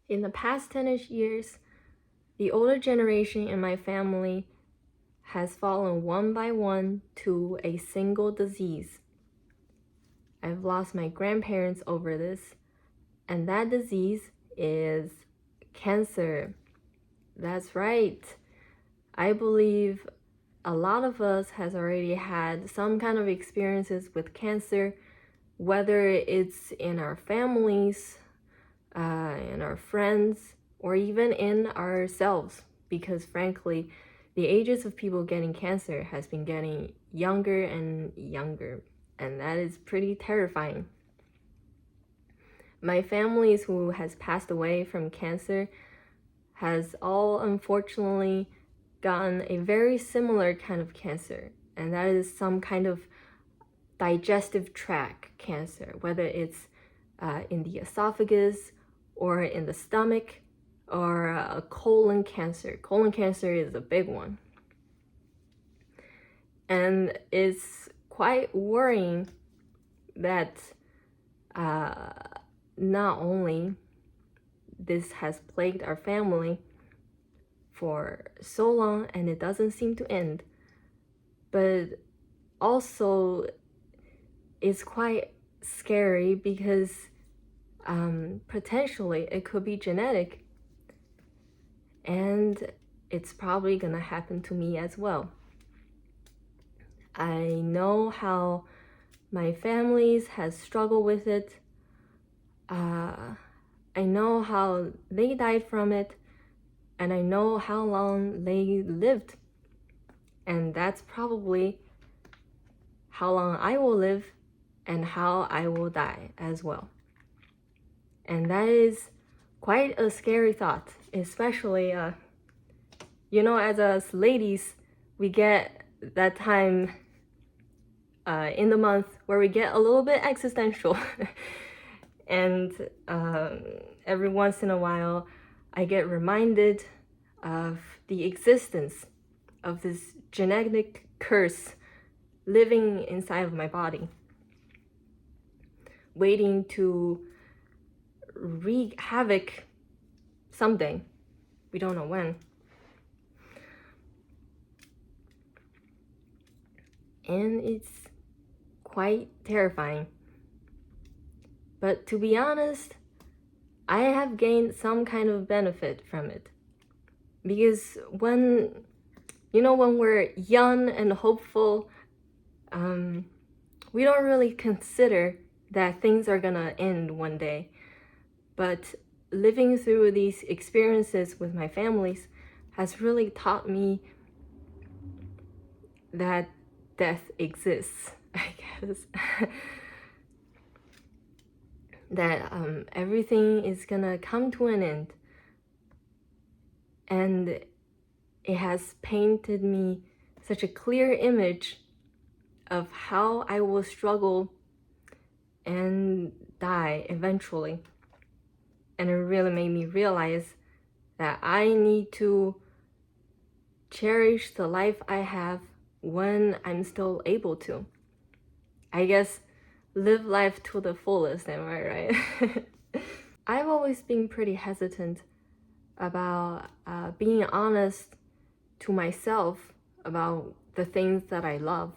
In the past 10-ish years, the older generation in my family has fallen one by one to a single disease. I've lost my grandparents over this, and that disease is cancer. That's right. I believe a lot of us has already had some kind of experiences with cancer, whether it's in our families, in our friends, or even in ourselves, because frankly, the ages of people getting cancer has been getting younger and younger, and that is pretty terrifying. My family who has passed away from cancer has all unfortunately gotten a very similar kind of cancer, and that is some kind of digestive tract cancer, whether it's in the esophagus or in the stomach, or a colon cancer. Colon cancer is a big one. And it's quite worrying that not only this has plagued our family for so long and it doesn't seem to end, but also it's quite scary because potentially it could be genetic, and it's probably gonna happen to me as well. I know how my families has struggled with it. I know how they died from it, and I know how long they lived, and that's probably how long I will live and how I will die as well. And that is quite a scary thought, especially, as us ladies, we get that time in the month where we get a little bit existential. And every once in a while, I get reminded of the existence of this genetic curse living inside of my body, waiting to wreak havoc someday. We don't know when. And it's quite terrifying. But to be honest, I have gained some kind of benefit from it. Because when we're young and hopeful, we don't really consider that things are gonna end one day. But living through these experiences with my families has really taught me that death exists, I guess. That everything is gonna come to an end. And it has painted me such a clear image of how I will struggle and die eventually. And it really made me realize that I need to cherish the life I have when I'm still able to. I guess live life to the fullest, am I right? I've always been pretty hesitant about being honest to myself about the things that I love.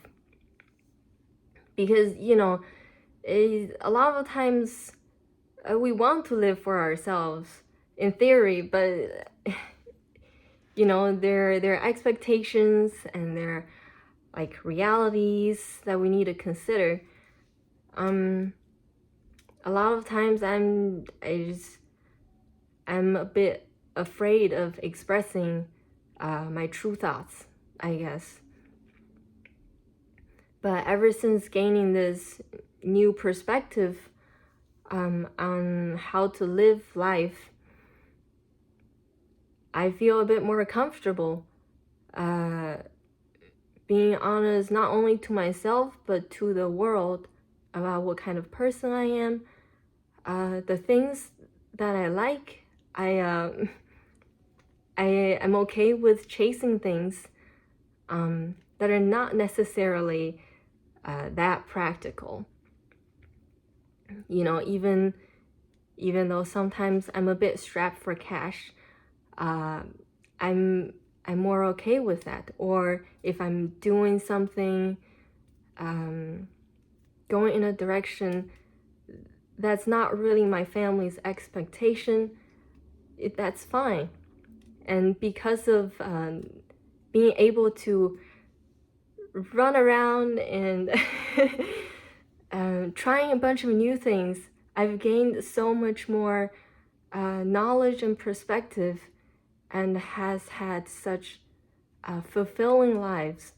Because, a lot of times we want to live for ourselves in theory, but there are expectations and there are like realities that we need to consider. A lot of times I'm a bit afraid of expressing my true thoughts, I guess. But ever since gaining this new perspective on how to live life, I feel a bit more comfortable being honest not only to myself but to the world about what kind of person I am, the things that I like. I'm okay with chasing things that are not necessarily that practical. Even even though sometimes I'm a bit strapped for cash. I'm more okay with that. Or if I'm doing something, going in a direction that's not really my family's expectation, that's fine. And because of being able to run around and trying a bunch of new things, I've gained so much more knowledge and perspective, and has had such fulfilling lives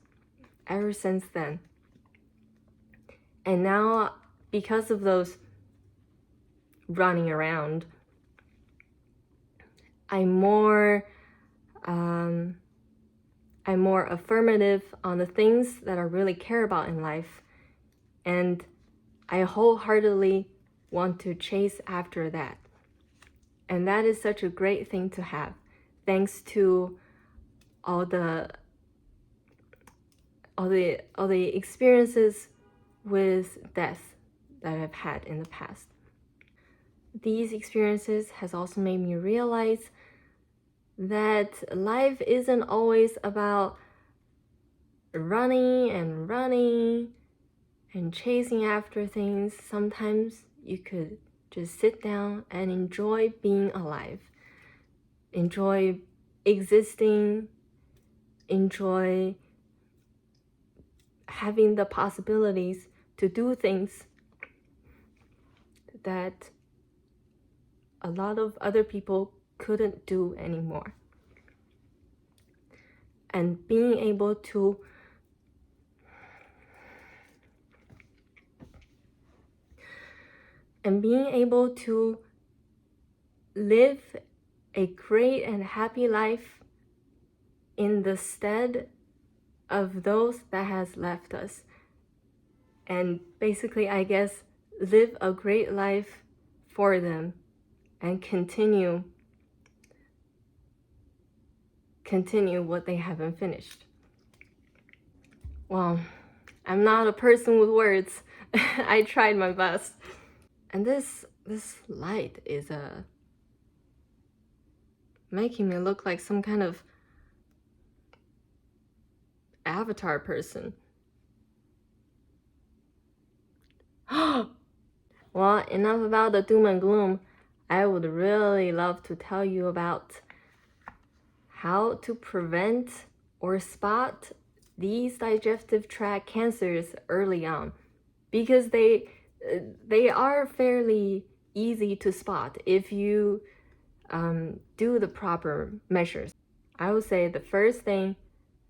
ever since then. And now, because of those running around, I'm more affirmative on the things that I really care about in life, and I wholeheartedly want to chase after that. And that is such a great thing to have, thanks to all the experiences with death that I've had in the past. These experiences has also made me realize that life isn't always about running and chasing after things. Sometimes you could just sit down and enjoy being alive, enjoy existing, enjoy having the possibilities to do things that a lot of other people couldn't do anymore. And being able to live a great and happy life in the stead of those that has left us. And basically, I guess, live a great life for them and continue what they haven't finished. Well, I'm not a person with words. I tried my best. And this light is making me look like some kind of avatar person. Well, enough about the doom and gloom. I would really love to tell you about how to prevent or spot these digestive tract cancers early on, because they are fairly easy to spot if you do the proper measures. I would say the first thing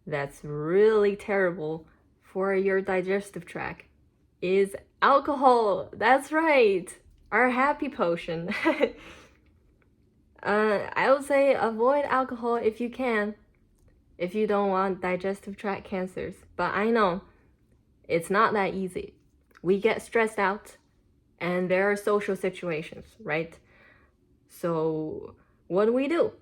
that's really terrible for your digestive tract is alcohol. That's right, our happy potion. I would say avoid alcohol if you can, if you don't want digestive tract cancers. But I know it's not that easy. We get stressed out, and there are social situations, right? So what do?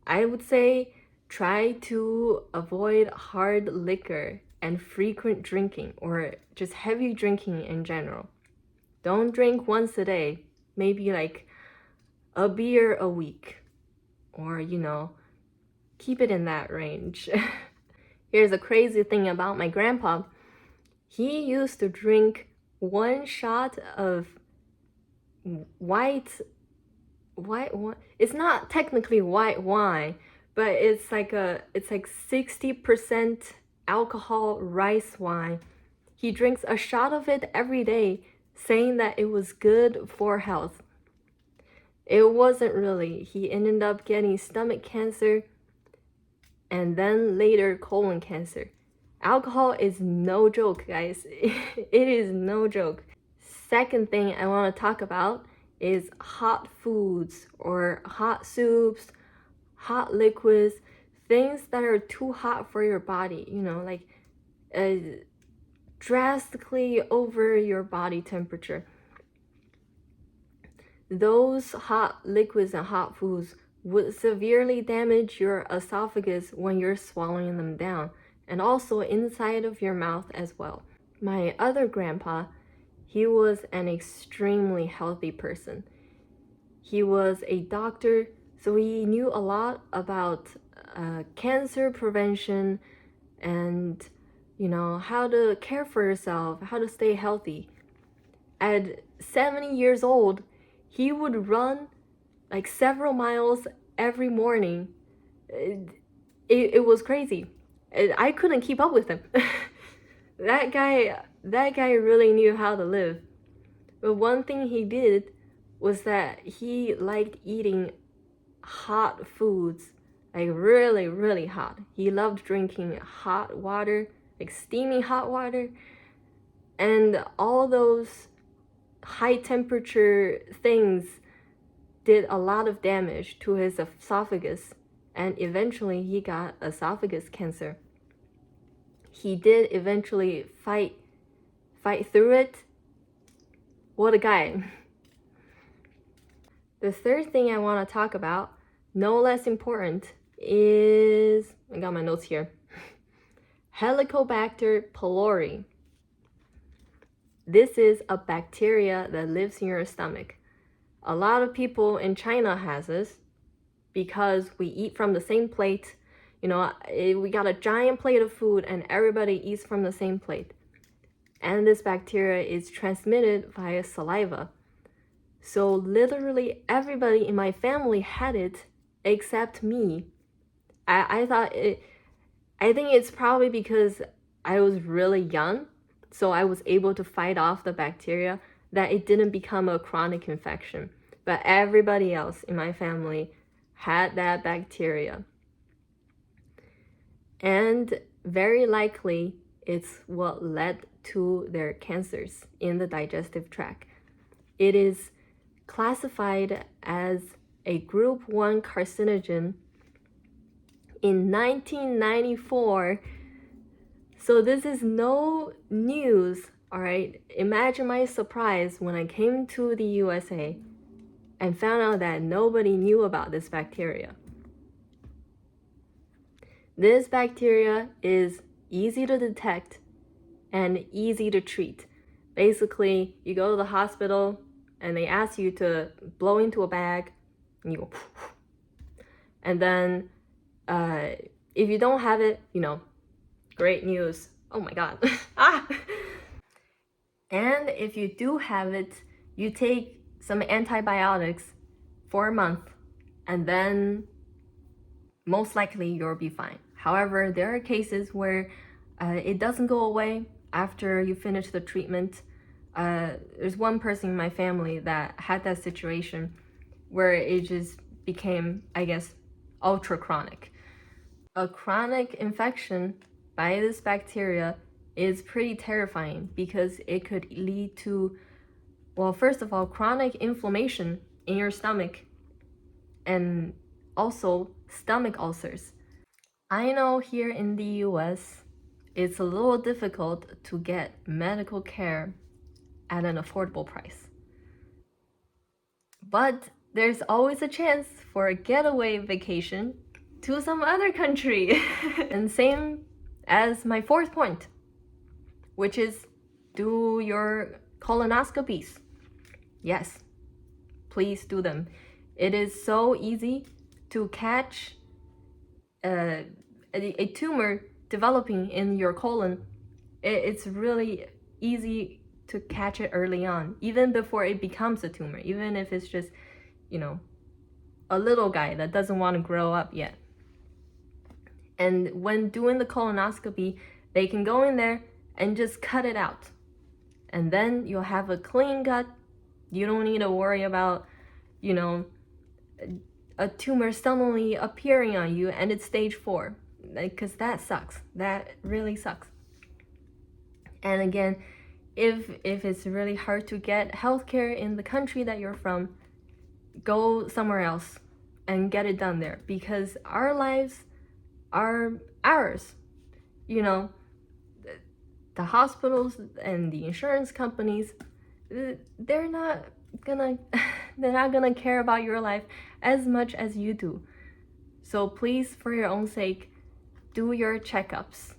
I would say try to avoid hard liquor and frequent drinking, or just heavy drinking in general. Don't drink once a day, maybe like a beer a week, or keep it in that range. Here's a crazy thing about my grandpa. He used to drink 1 shot of white wine. It's not technically white wine, but it's like 60% alcohol rice wine. He drinks a shot of it every day, saying that it was good for health. It wasn't really. He ended up getting stomach cancer and then later colon cancer. Alcohol is no joke, guys. It is no joke. Second thing I want to talk about is hot foods or hot soups, hot liquids, things that are too hot for your body, like drastically over your body temperature. Those hot liquids and hot foods would severely damage your esophagus when you're swallowing them down, and also inside of your mouth as well. My other grandpa, He was an extremely healthy person. He was a doctor, so he knew a lot about cancer prevention and, how to care for yourself, how to stay healthy. At 70 years old, he would run like several miles every morning. It was crazy. I couldn't keep up with him. That guy really knew how to live. But one thing he did was that he liked eating hot foods, like really, really hot. He loved drinking hot water, like steamy hot water. And all those high temperature things did a lot of damage to his esophagus, and eventually he got esophagus cancer. He did eventually fight through it. What a guy. The third thing I want to talk about, no less important, is, I got my notes here, Helicobacter pylori. This is a bacteria that lives in your stomach. A lot of people in China has this because we eat from the same plate. We got a giant plate of food and everybody eats from the same plate. And this bacteria is transmitted via saliva. So literally everybody in my family had it except me. I think it's probably because I was really young, so I was able to fight off the bacteria, that it didn't become a chronic infection. But everybody else in my family had that bacteria. And very likely it's what led to their cancers in the digestive tract. It is classified as a group 1 carcinogen in 1994. So this is no news, all right? Imagine my surprise when I came to the USA and found out that nobody knew about this bacteria. This bacteria is easy to detect and easy to treat. Basically, you go to the hospital and they ask you to blow into a bag and you go, and then if you don't have it, great news. Oh my God. And if you do have it, you take some antibiotics for a month, and then most likely you'll be fine. However, there are cases where it doesn't go away after you finish the treatment. There's one person in my family that had that situation where it just became, I guess, ultra chronic. A chronic infection by this bacteria is pretty terrifying because it could lead to, well, first of all, chronic inflammation in your stomach and also stomach ulcers. I know here in the US, it's a little difficult to get medical care at an affordable price. But there's always a chance for a getaway vacation to some other country. And same as my fourth point, which is do your colonoscopies. Yes, please do them. It is so easy to catch a tumor developing in your colon. It's really easy to catch it early on, even before it becomes a tumor, even if it's just, a little guy that doesn't want to grow up yet. And when doing the colonoscopy, they can go in there and just cut it out. And then you'll have a clean gut. You don't need to worry about, a tumor suddenly appearing on you and it's stage 4. Because that sucks. That really sucks. And again, if it's really hard to get healthcare in the country that you're from, go somewhere else and get it done there, because our lives are ours. The hospitals and the insurance companies, they're not gonna care about your life as much as you do. So please, for your own sake, do your checkups.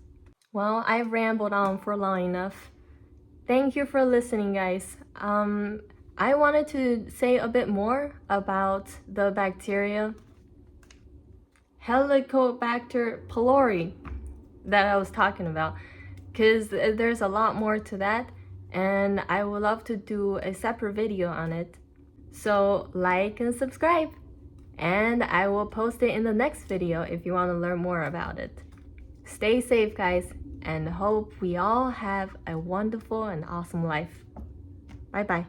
Well, I've rambled on for long enough. Thank you for listening, guys. I wanted to say a bit more about the bacteria Helicobacter pylori that I was talking about, because there's a lot more to that, and I would love to do a separate video on it. So like and subscribe, and I will post it in the next video if you want to learn more about it. Stay safe, guys, and hope we all have a wonderful and awesome life. Bye bye.